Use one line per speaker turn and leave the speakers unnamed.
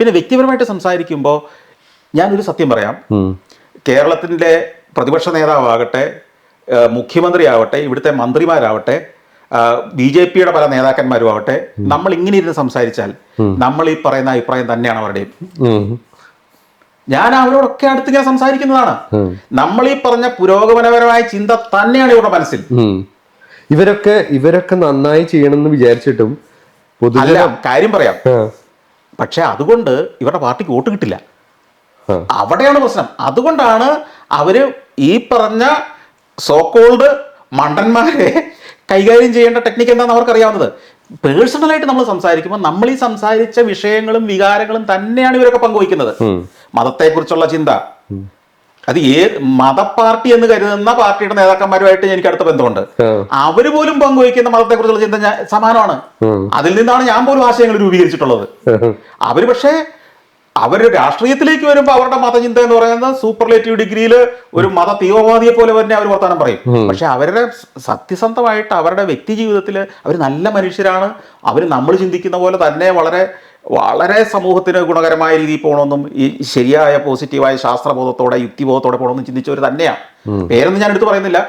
പിന്നെ വ്യക്തിപരമായിട്ട് സംസാരിക്കുമ്പോൾ ഞാനൊരു സത്യം പറയാം. കേരളത്തിൻ്റെ പ്രതിപക്ഷ നേതാവാകട്ടെ, മുഖ്യമന്ത്രി ആവട്ടെ, ഇവിടുത്തെ മന്ത്രിമാരാവട്ടെ, BJP-യുടെ പല നേതാക്കന്മാരും ആവട്ടെ, നമ്മൾ ഇങ്ങനെ ഇരുന്ന് സംസാരിച്ചാൽ നമ്മൾ ഈ പറയുന്ന അഭിപ്രായം തന്നെയാണ് അവരുടെയും. ഞാൻ അവരോടൊക്കെ അടുത്തിങ്ങനെ സംസാരിക്കുന്നതാണ്. നമ്മൾ ഈ പറഞ്ഞ പുരോഗമനപരമായ ചിന്ത തന്നെയാണ് ഇവരുടെ മനസ്സിൽ.
ഇവരൊക്കെ നന്നായി ചെയ്യണമെന്ന് വിചാരിച്ചിട്ടും
അല്ല, കാര്യം പറയാം. പക്ഷെ അതുകൊണ്ട് ഇവരുടെ പാർട്ടിക്ക് വോട്ട് കിട്ടില്ല. അവിടെയാണ് പ്രശ്നം. അതുകൊണ്ടാണ് അവര് ഈ പറഞ്ഞ സോക്കോൾഡ് മണ്ടന്മാരെ കൈകാര്യം ചെയ്യേണ്ട ടെക്നിക്ക് എന്താണെന്ന് അവർക്കറിയാവുന്നത്. പേഴ്സണലായിട്ട് നമ്മൾ സംസാരിക്കുമ്പോൾ നമ്മൾ ഈ സംസാരിച്ച വിഷയങ്ങളും വികാരങ്ങളും തന്നെയാണ് ഇവരൊക്കെ പങ്കുവയ്ക്കുന്നത്. മതത്തെക്കുറിച്ചുള്ള ചിന്ത, അത് മതപാർട്ടി എന്ന് കരുതുന്ന പാർട്ടിയുടെ നേതാക്കന്മാരുമായിട്ട് എനിക്ക് അടുത്ത ബന്ധമുണ്ട്. അവര് പോലും പങ്കുവയ്ക്കുന്ന മതത്തെക്കുറിച്ചുള്ള ചിന്ത സമാനമാണ്. അതിൽ നിന്നാണ് ഞാൻ പോലും ആശയങ്ങൾ രൂപീകരിച്ചിട്ടുള്ളത്. അവര് പക്ഷേ അവർ രാഷ്ട്രീയത്തിലേക്ക് വരുമ്പോൾ അവരുടെ മതചിന്ത എന്ന് പറയുന്നത് സൂപ്പർലേറ്റീവ് ഡിഗ്രിയിൽ ഒരു മത തീവ്രവാദിയെ പോലെ തന്നെ അവർ വർത്താനം പറയും. പക്ഷെ അവരുടെ സത്യസന്ധമായിട്ട് അവരുടെ വ്യക്തി ജീവിതത്തിൽ അവർ നല്ല മനുഷ്യരാണ്. അവർ നമ്മൾ ചിന്തിക്കുന്ന പോലെ തന്നെ വളരെ വളരെ സമൂഹത്തിന് ഗുണകരമായ രീതിയിൽ പോകണമെന്നും ഈ ശരിയായ പോസിറ്റീവായ ശാസ്ത്രബോധത്തോടെ യുക്തിബോധത്തോടെ പോകണമെന്നും ചിന്തിച്ചവർ തന്നെയാണ്. പേരൊന്നും ഞാൻ എടുത്തു പറയുന്നില്ല.